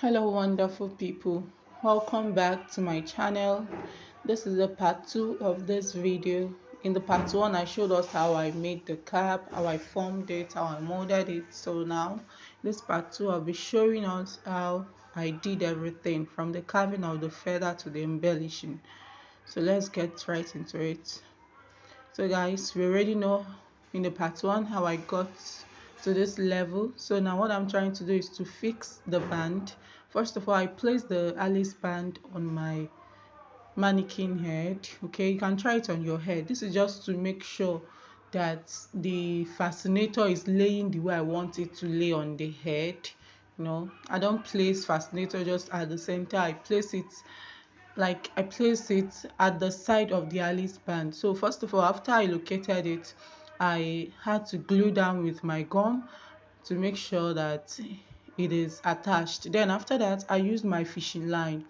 Hello wonderful people, welcome back to my channel. This is the part 2 of this video. In the part 1 I showed us how I made the cap, how I formed it, how I molded it. So now this part 2 I'll be showing us how I did everything from the carving of the feather to the embellishing. So let's get right into it. So guys, we already know in the part 1 how I got to this level. So now what I'm trying to do is to fix the band. First of all, I place the Alice band on my mannequin head. Okay, you can try it on your head. This is just to make sure that the fascinator is laying the way I want it to lay on the head. I don't place fascinator just at the center. I place it at the side of the Alice band. So first of all, after I located it, I had to glue down with my gum to make sure that it is attached. Then after that, I used my fishing line.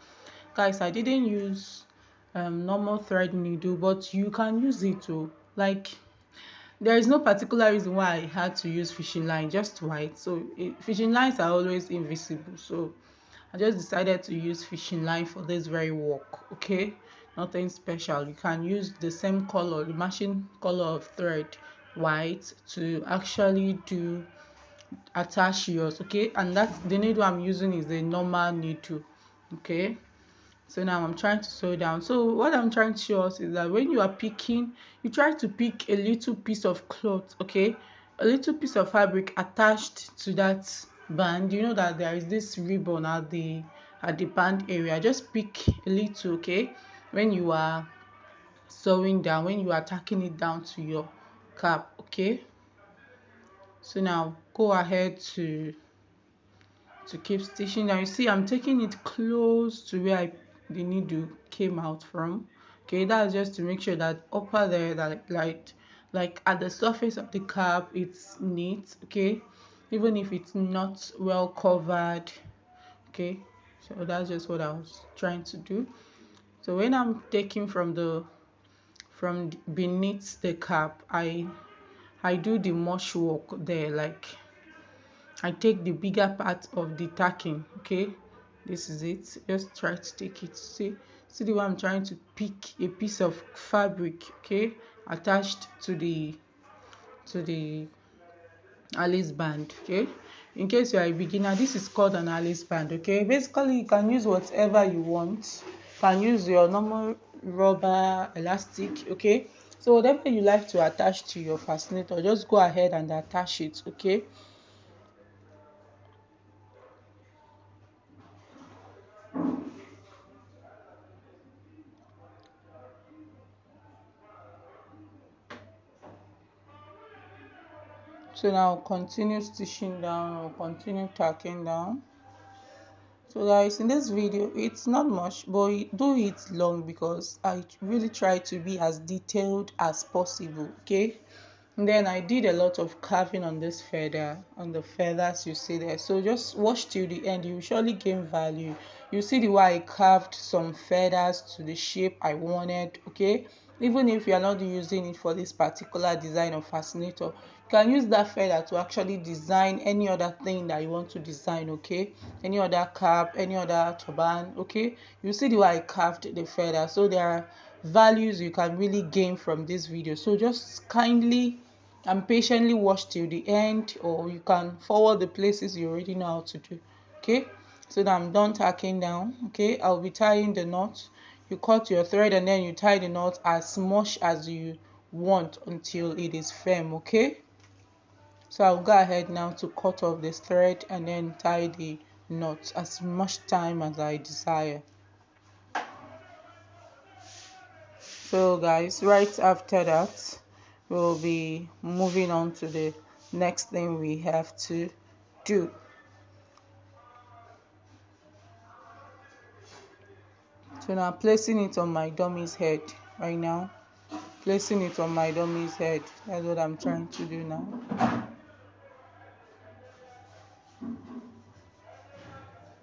Guys, I didn't use normal thread needle, but you can use it too. Like, there is no particular reason why I had to use fishing line, just white. So fishing lines are always invisible, so I just decided to use fishing line for this very work. Okay, nothing special. You can use the same color, the matching color of thread, white, to actually do attach yours. Okay, and that's the needle I'm using is a normal needle. Okay, so now I'm trying to sew down. So what I'm trying to show us is that when you are picking, you try to pick a little piece of cloth. Okay, a little piece of fabric attached to that band. You know that there is this ribbon at the band area. Just pick a little. Okay, when you are sewing down, when you are tacking it down to your cap. Okay, so now go ahead to keep stitching. Now you see I'm taking it close to where the needle came out from. Okay, that's just to make sure that upper there, that like at the surface of the cap, it's neat. Okay, even if it's not well covered. Okay, so that's just what I was trying to do. So when I'm taking from beneath the cap, I do the mush work there. Like, I take the bigger part of the tacking. Okay, this is it. Just try to take it. See the way I'm trying to pick a piece of fabric, okay, attached to the Alice band. Okay, in case you are a beginner, this is called an Alice band. Okay, basically you can use whatever you want. You can use your normal rubber elastic. Okay, so whatever you like to attach to your fascinator, just go ahead and attach it. Okay, so now continue stitching down or continue tacking down. So guys, in this video it's not much, but do it long because I really try to be as detailed as possible. Okay, and then I did a lot of carving on this feather, on the feathers you see there. So just watch till the end, you will surely gain value. You see the way I carved some feathers to the shape I wanted. Okay, even if you are not using it for this particular design of fascinator, you can use that feather to actually design any other thing that you want to design. Okay, any other cap, any other turban. Okay, you see the way I carved the feather. So there are values you can really gain from this video, so just kindly and patiently watch till the end, or you can forward the places you already know how to do. Okay, so that I'm done tacking down. Okay, I'll be tying the knot. You cut your thread and then you tie the knot as much as you want until it is firm. Okay, so I'll go ahead now to cut off this thread and then tie the knot as much time as I desire. So guys, right after that we'll be moving on to the next thing we have to do. So now placing it on my dummy's head. Right now, placing it on my dummy's head, that's what I'm trying to do now.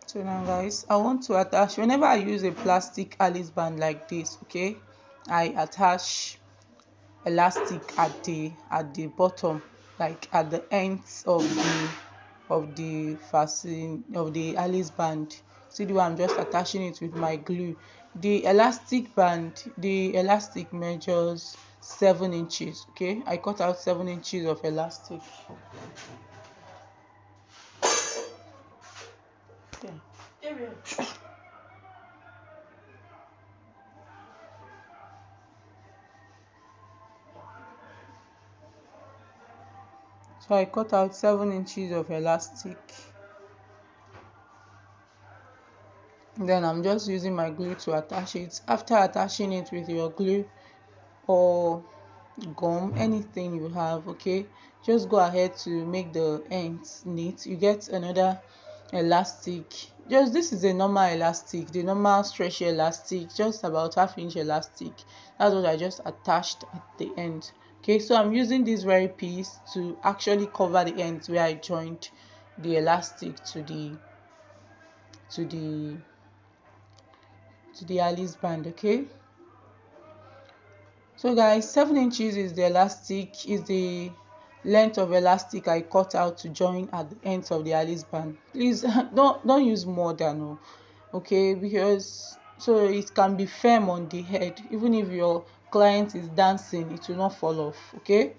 So now guys, I want to attach, whenever I use a plastic Alice band like this, okay, I attach elastic at the bottom, like at the ends of of the Alice band. See the way I'm just attaching it with my glue. The elastic measures 7 inches. Okay, I cut out 7 inches of elastic. Yeah. So I cut out 7 inches of elastic. Then I'm just using my glue to attach it. After attaching it with your glue or gum, anything you have, okay, just go ahead to make the ends neat. You get another elastic. Just this is a normal elastic, the normal stretchy elastic, just about half-inch elastic. That's what I just attached at the end. Okay, so I'm using this very piece to actually cover the ends where I joined the elastic to to the the Alice band. Okay, so guys, 7 inches is the elastic, is the length of elastic I cut out to join at the ends of the Alice band. Please don't use more than, okay, because so it can be firm on the head. Even if your client is dancing, it will not fall off. Okay,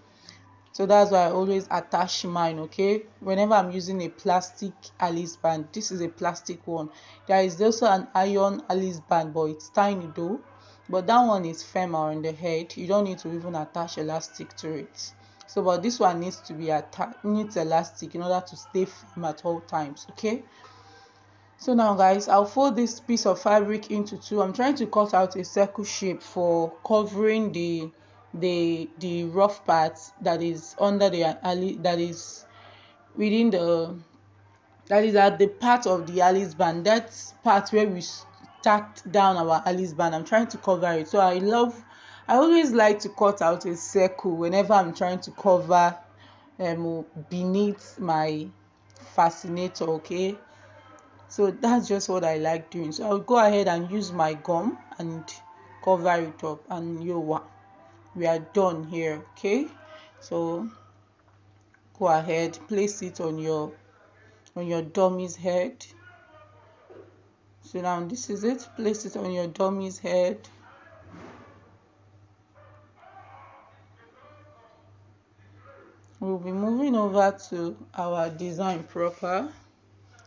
so that's why I always attach mine. Okay, whenever I'm using a plastic Alice band, this is a plastic one. There is also an iron Alice band, but it's tiny though, but that one is firmer on the head. You don't need to even attach elastic to it. So but this one needs to be needs elastic in order to stay firm at all times. Okay, so now guys, I'll fold this piece of fabric into two. I'm trying to cut out a circle shape for covering the rough part that is under the alley, that is within the, that is at the part of the Alice band, that part where we stacked down our Alice band. I'm trying to cover it. So I always like to cut out a circle whenever I'm trying to cover beneath my fascinator. Okay, so that's just what I like doing. So I'll go ahead and use my gum and cover it up, and we are done here. Okay, so go ahead, place it on your dummy's head. So now this is it. Place it on your dummy's head. We'll be moving over to our design proper.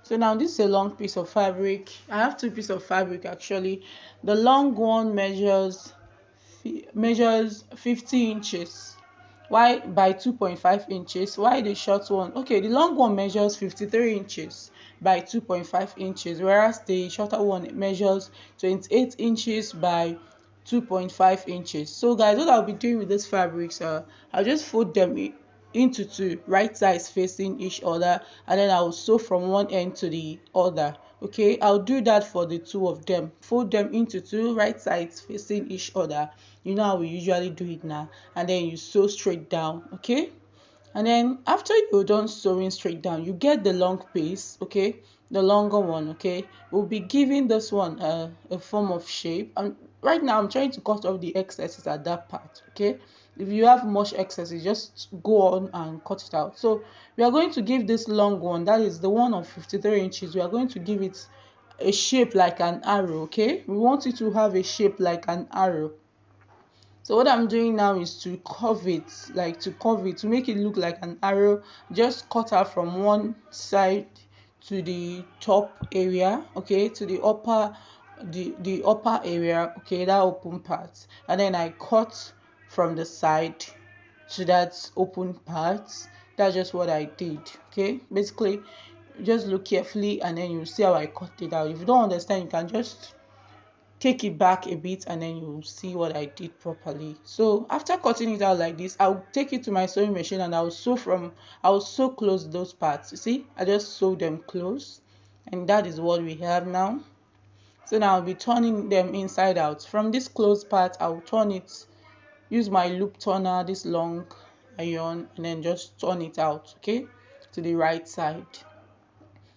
So now this is a long piece of fabric. I have two pieces of fabric actually. The long one measures 50 inches, why by 2.5 inches, why the short one, okay, the long one measures 53 inches by 2.5 inches, whereas the shorter one measures 28 inches by 2.5 inches. So guys, what I'll be doing with these fabrics, I'll just fold them into two, right sides facing each other, and then I'll sew from one end to the other. Okay, I'll do that for the two of them. Fold them into two, right sides facing each other. You know how we usually do it now, and then you sew straight down. Okay, and then after you're done sewing straight down, you get the long piece. Okay, the longer one. Okay, we'll be giving this one a form of shape, and right now I'm trying to cut off the excesses at that part. Okay, if you have much excesses, just go on and cut it out. So we are going to give this long one, that is the one of 53 inches, we are going to give it a shape like an arrow. Okay, we want it to have a shape like an arrow. So what I'm doing now is to curve it, to make it look like an arrow. Just cut out from one side to the top area, okay, to the upper area, okay, that open part, and then I cut from the side to that open part. That's just what I did. Okay, basically just look carefully and then you see how I cut it out. If you don't understand, you can just take it back a bit and then you'll see what I did properly. So after cutting it out like this, I'll take it to my sewing machine and I'll sew close those parts. You see, I just sew them close, and that is what we have now. So now I'll be turning them inside out. From this closed part, I'll turn it, use my loop turner, this long iron, and then just turn it out, okay, to the right side.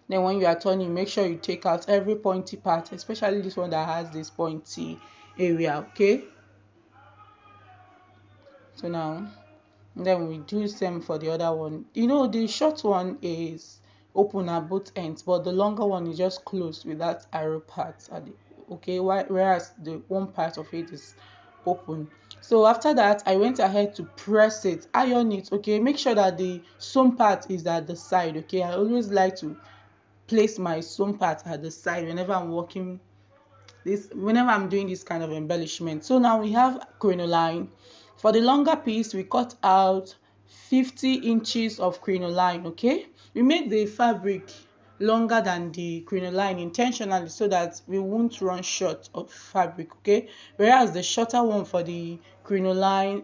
Then when you are turning, make sure you take out every pointy part, especially this one that has this pointy area. Okay, so now then we do same for the other one. You know, the short one is open at both ends, but the longer one is just closed with that arrow part at the, okay, whereas the one part of it is open. So after that, I went ahead to press it, iron it. Okay, make sure that the sewn part is at the side. Okay, I always like to place my sewn part at the side whenever I'm working this, whenever I'm doing this kind of embellishment. So now we have crinoline. For the longer piece, we cut out 50 inches of crinoline. Okay, we made the fabric longer than the crinoline intentionally so that we won't run short of fabric. Okay, whereas the shorter one for the crinoline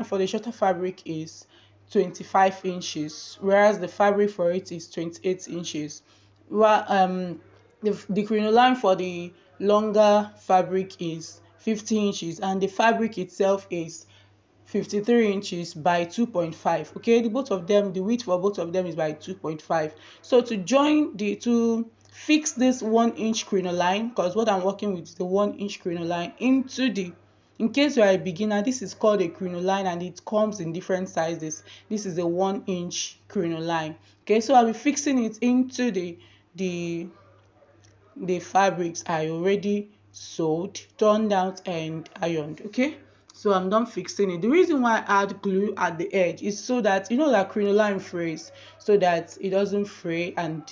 for the shorter fabric is 25 inches, whereas the fabric for it is 28 inches. Well, the crinoline for the longer fabric is 50 inches, and the fabric itself is 53 inches by 2.5. Okay, the both of them, the width for both of them is by 2.5. So to fix this 1 inch crinoline, because what I'm working with is the 1 inch crinoline into the, in case you are a beginner, this is called a crinoline and it comes in different sizes. This is a 1 inch crinoline. Okay, so I'll be fixing it into the the fabrics I already sewed, turned out and ironed. Okay, so I'm done fixing it. The reason why I add glue at the edge is so that, you know, that crinoline frays, so that it doesn't fray and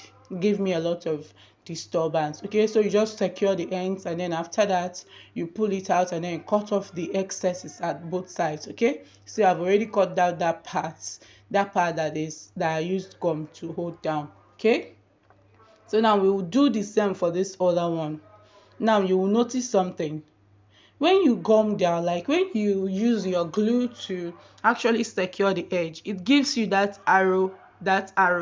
give me a lot of disturbance. Okay, so you just secure the ends, and then after that you pull it out and then cut off the excesses at both sides. Okay, so I've already cut out that part that I used gum to hold down. Okay, so now we will do the same for this other one. Now you will notice something. When you gum down, like when you use your glue to actually secure the edge, it gives you that arrow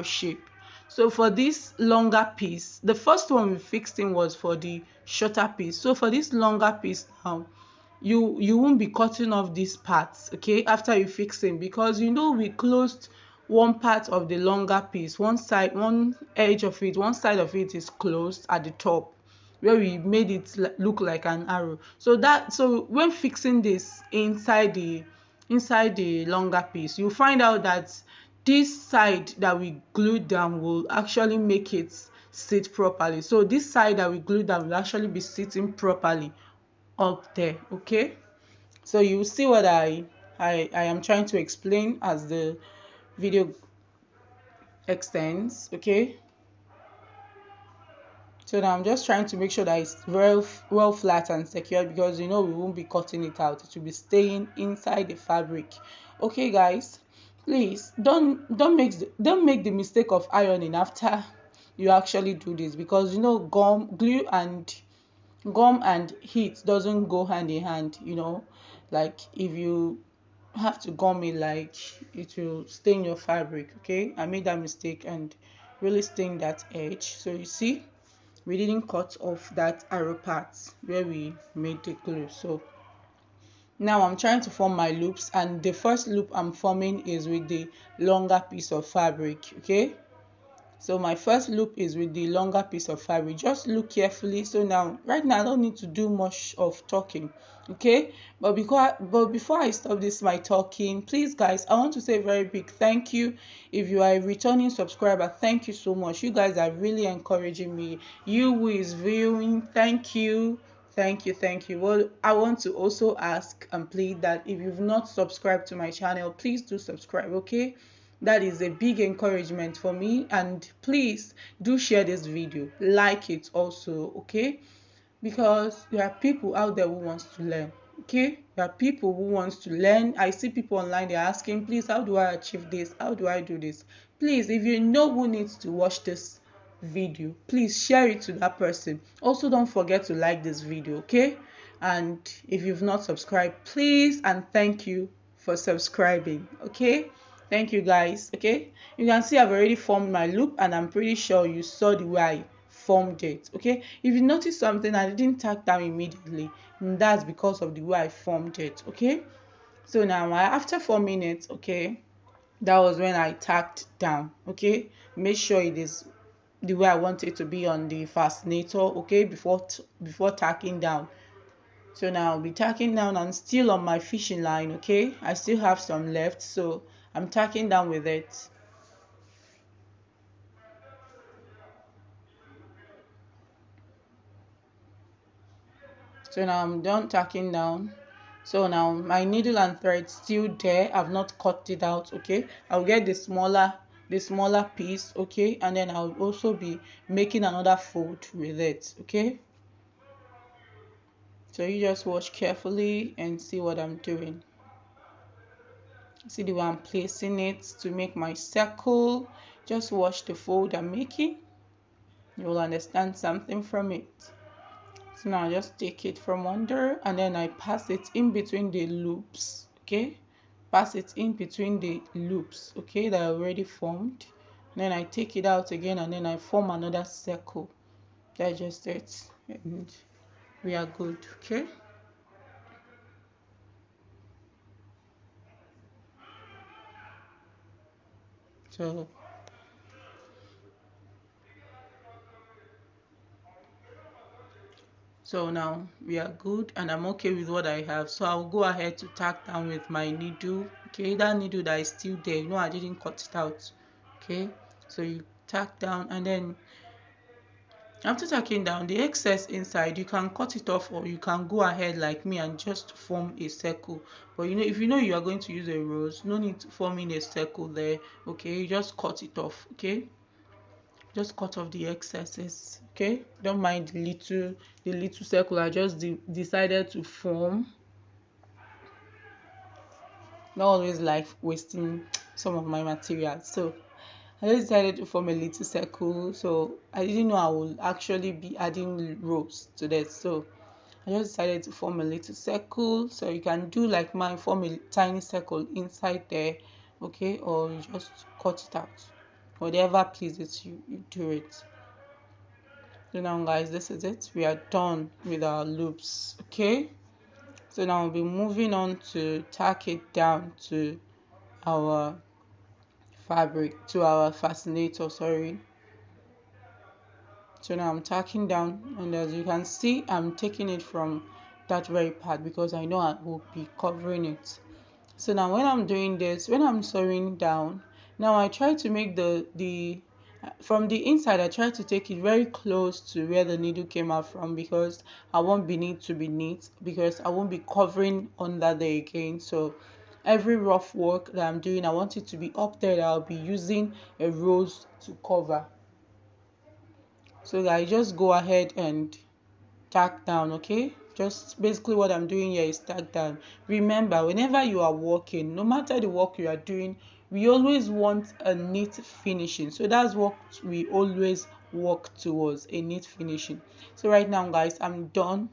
shape. So for this longer piece, the first one we fixed in was for the shorter piece. So for this longer piece now, you won't be cutting off these parts, okay, after you fix it, because you know we closed one part of the longer piece, one side, one edge of it, one side of it is closed at the top, where we made it look like an arrow. So when fixing this inside the longer piece, you find out that this side that we glued down will actually make it sit properly. So this side that we glued down will actually be sitting properly up there. Okay, so you see what I am trying to explain as the video extends. Okay, so now I'm just trying to make sure that it's well flat and secure, because you know we won't be cutting it out, it will be staying inside the fabric. Okay guys, please don't make the mistake of ironing after you actually do this, because you know gum and heat doesn't go hand in hand. You know, like if you have to gum it, like it will stain your fabric. Okay, I made that mistake and really stained that edge. So you see, we didn't cut off that arrow part where we made the glue. So now I'm trying to form my loops, and the first loop I'm forming is with the longer piece of fabric. Okay, so my first loop is with the longer piece of fabric. Just look carefully. So now right now I don't need to do much of talking. Okay, but before I stop this my talking, please guys, I want to say a very big thank you. If you are a returning subscriber, thank you so much. You guys are really encouraging me. You who is viewing, thank you. Thank you. Well, I want to also ask and plead that if you've not subscribed to my channel, please do subscribe. Okay, that is a big encouragement for me, and please do share this video, like it also. Okay, because there are people out there who wants to learn. Okay, there are people who wants to learn. I see people online, they're asking, please, how do I achieve this, how do I do this? Please, if you know who needs to watch this video, please share it to that person. Also, don't forget to like this video. Okay, and if you've not subscribed, please and thank you for subscribing. Okay, thank you guys. Okay, you can see I've already formed my loop, and I'm pretty sure you saw the way I formed it. Okay, if you notice something I didn't tack down immediately, that's because of the way I formed it. Okay, so now after forming it, okay, that was when I tacked down. Okay, make sure it is the way I want it to be on the fascinator. Okay, before tacking down. So now I'll be tacking down and still on my fishing line. Okay, I still have some left, so I'm tacking down with it. So now I'm done tacking down. So now my needle and thread still there, I've not cut it out. Okay, I'll get the smaller piece. Okay, and then I'll also be making another fold with it. Okay, so you just watch carefully and see what I'm doing. See the way I'm placing it to make my circle. Just watch the fold I'm making. You will understand something from it. So now I just take it from under and then I pass it in between the loops. Okay, pass it in between the loops, okay, that I already formed. And then I take it out again and then I form another circle. That's just it, and we are good. Okay, so now we are good and I'm okay with what I have. So I'll go ahead to tack down with my needle. Okay, that needle that is still there, I didn't cut it out. Okay, so you tack down and then after tacking down the excess inside, you can cut it off or you can go ahead like me and just form a circle. But if you are going to use a rose, no need to form in a circle there. Okay, you just cut it off. Okay, just cut off the excesses. Okay, don't mind the little circle I just decided to form. Not always like wasting some of my materials, so I just decided to form a little circle. So I didn't know I would actually be adding rows to this, so I just decided to form a little circle. So you can do like mine, form a tiny circle inside there. Okay, or you just cut it out, whatever pleases you, you do it. So now guys, this is it, we are done with our loops. Okay, so now we'll be moving on to tack it down to our fabric, to our fascinator, sorry. So now I'm tacking down and as you can see, I'm taking it from that very part because I know I will be covering it. So now when I'm doing this, when I'm sewing down, now I try to make the from the inside, I try to take it very close to where the needle came out from because I want beneath to be neat, because I won't be covering under there again. So every rough work that I'm doing, I want it to be up there that I'll be using a rose to cover. So that I just go ahead and tack down. Okay, just basically what I'm doing here is tack down. Remember, whenever you are working, no matter the work you are doing, we always want a neat finishing. So that's what we always work towards, a neat finishing. So right now guys, I'm done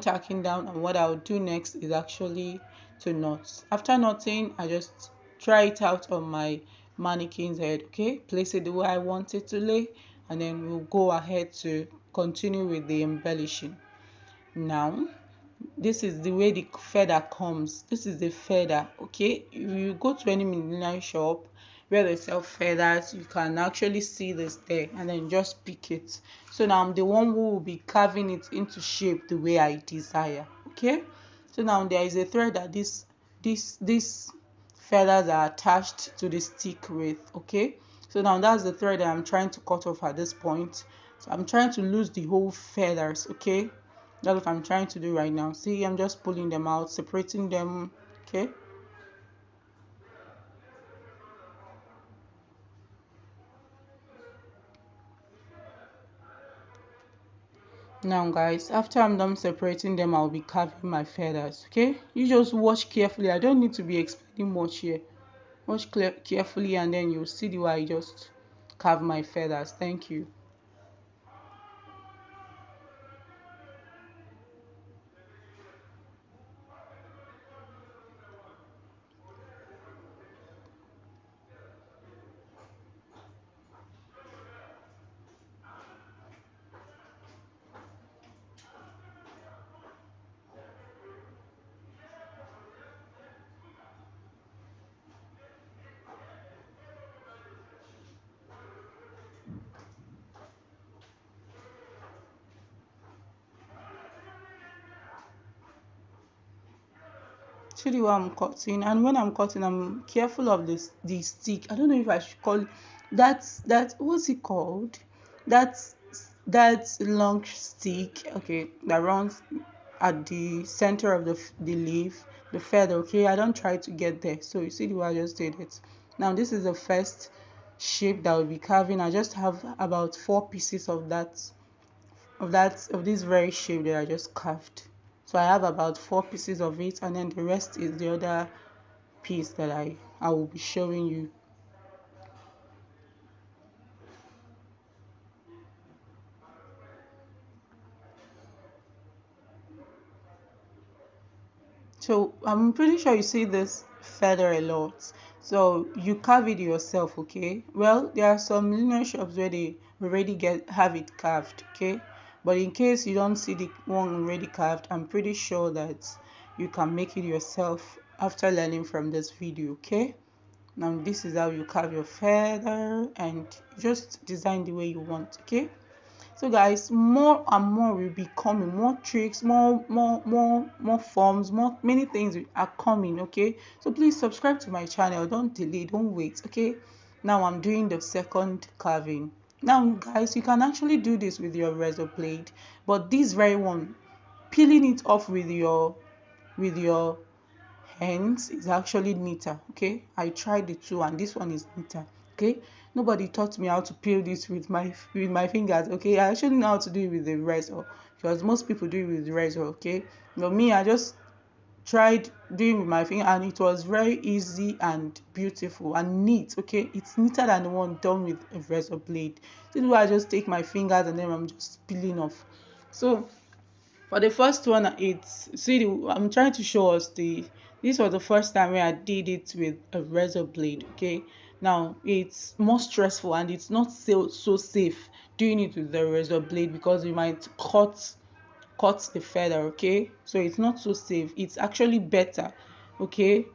tacking down, and what I'll do next is actually to knot. After knotting, I just try it out on my mannequin's head. Okay, place it the way I want it to lay, and then we'll go ahead to continue with the embellishing. Now this is the way the feather comes. This is the feather. Okay, if you go to any millinery shop where they sell feathers, you can actually see this there and then just pick it. So now I'm the one who will be carving it into shape the way I desire. Okay, so now there is a thread that this feathers are attached to the stick with. Okay, so now that's the thread that I'm trying to cut off at this point. So I'm trying to lose the whole feathers. Okay, that's what I'm trying to do right now. See, I'm just pulling them out, separating them. Okay, now guys, after I'm done separating them, I'll be carving my feathers. Okay, you just watch carefully. I don't need to be explaining much here. Watch carefully and then you'll see the way I just carve my feathers. Thank you. See the way I'm cutting, and when I'm cutting, I'm careful of this the stick. I don't know if I should call it that, what's it called, that that long stick, okay, that runs at the center of the leaf, the feather, okay, I don't try to get there. So you see the way I just did it. Now this is the first shape that will be carving. I just have about 4 pieces of this very shape that I just carved. So I have about 4 pieces of it, and then the rest is the other piece that I will be showing you. So I'm pretty sure you see this feather a lot. So you carve it yourself, okay? Well, there are some linear shops where they already get have it carved, okay? But in case you don't see the one already carved, I'm pretty sure that you can make it yourself after learning from this video, okay? Now this is how you carve your feather, and just design the way you want, okay? So guys, more and more will be coming, more tricks, more forms, more many things are coming, okay? So please subscribe to my channel, don't delay, don't wait, okay? Now I'm doing the second carving. Now guys, you can actually do this with your razor blade, but this very one, peeling it off with your hands is actually neater, okay? I tried the two and this one is neater, okay? Nobody taught me how to peel this with my fingers, okay? I actually know how to do it with the razor, because most people do it with the razor, okay? But me, I just tried doing with my finger, and it was very easy and beautiful and neat, okay? It's neater than the one done with a razor blade. This is why I just take my fingers and then I'm just peeling off. So for the first one, I'm trying to show us this was the first time where I did it with a razor blade, okay? Now it's more stressful and it's not so safe doing it with the razor blade, because you might cut the feather, okay? So it's not so safe. It's actually better, okay?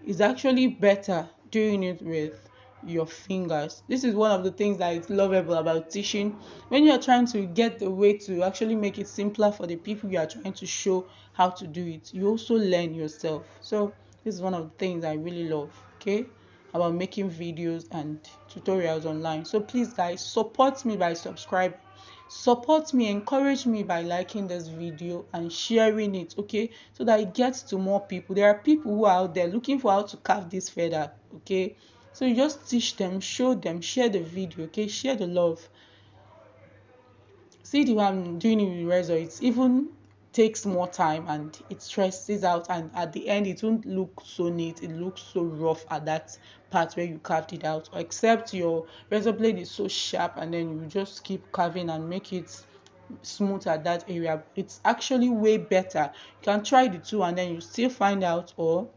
It's actually better doing it with your fingers. This is one of the things that is lovable about teaching. When you're trying to get the way to actually make it simpler for the people you are trying to show how to do it, you also learn yourself. So this is one of the things I really love, okay, about making videos and tutorials online. So please guys, support me by subscribing, support me, encourage me by liking this video and sharing it, okay, so that it gets to more people. There are people who are out there looking for how to carve this feather, okay? So you just teach them, show them, share the video, okay? Share the love. See the way I'm doing it with razor, it even takes more time and it stresses out, and at the end it won't look so neat, it looks so rough at that part where you carved it out, except your razor blade is so sharp and then you just keep carving and make it smooth at that area. It's actually way better. You can try the two and then you still find out, or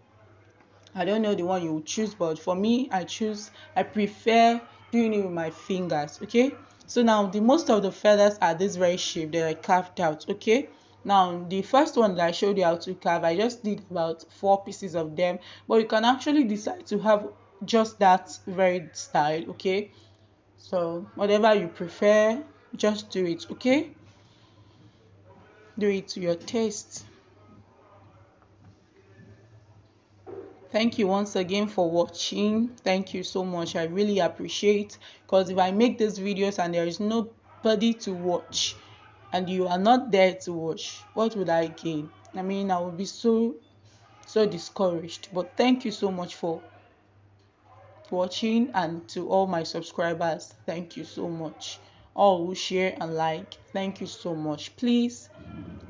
I don't know the one you would choose, but for me, I prefer doing it with my fingers, okay? So now the most of the feathers are this very shape that I carved out, okay? Now the first one that I showed you how to carve, I just did about 4 pieces of them, but you can actually decide to have just that very style, okay? So whatever you prefer, just do it, okay? Do it to your taste. Thank you once again for watching. Thank you so much. I really appreciate, because if I make these videos and there is nobody to watch and you are not there to watch, what would I gain? I mean, I would be so discouraged. But thank you so much for watching, and to all my subscribers, thank you so much. All who share and like, thank you so much. Please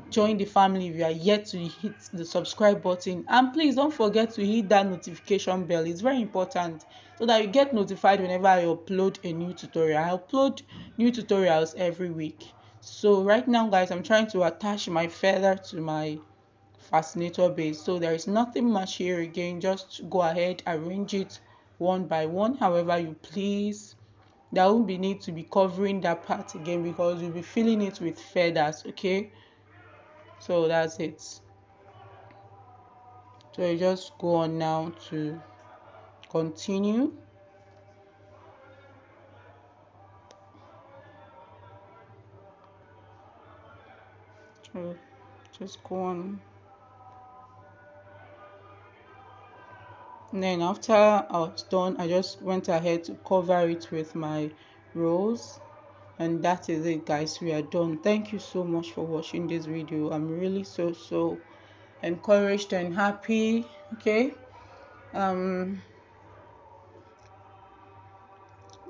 join the family if you are yet to hit the subscribe button, and please don't forget to hit that notification bell. It's very important, so that you get notified whenever I upload a new tutorial. I upload new tutorials every week. So right now guys, I'm trying to attach my feather to my fascinator base, so there is nothing much here again. Just go ahead, arrange it one by one however you please. There won't be need to be covering that part again, because you'll be filling it with feathers, okay? So that's it. So you just go on now to continue. So just go on. And then after I was done, I just went ahead to cover it with my rose. And that is it, guys. We are done. Thank you so much for watching this video. I'm really so encouraged and happy. Okay, um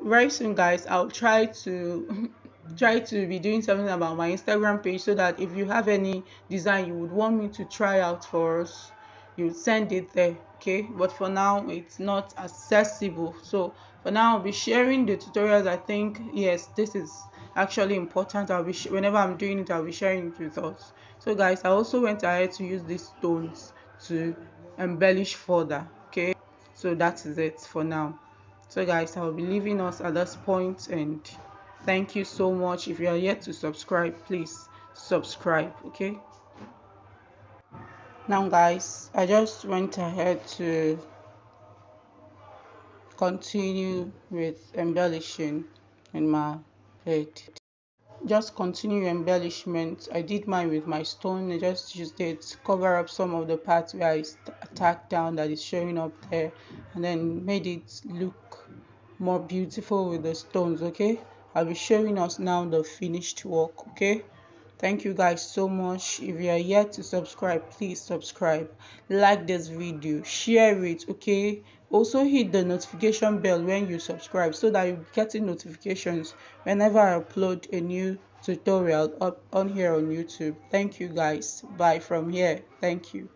very soon, guys, I'll try to try to be doing something about my Instagram page, so that if you have any design you would want me to try out for us, you send it there. Okay, but for now it's not accessible. So for now I'll be sharing the tutorials. I think, yes, this is actually important. I'll be whenever I'm doing it, I'll be sharing it with us. So guys, I also went ahead to use these stones to embellish further. Okay, so that is it for now. So guys, I will be leaving us at this point, and thank you so much. If you are yet to subscribe, please subscribe. Okay, now guys, I just went ahead to continue with embellishing in my head. Just continue embellishment. I did mine with my stone. I just used it to cover up some of the parts where I tacked down that is showing up there, and then made it look more beautiful with the stones. Okay, I'll be showing us now the finished work. Okay, thank you guys so much. If you are yet to subscribe, please subscribe, like this video, share it. Okay, also hit the notification bell when you subscribe, so that you'll be getting notifications whenever I upload a new tutorial up on here on YouTube. Thank you guys. Bye from here. Thank you.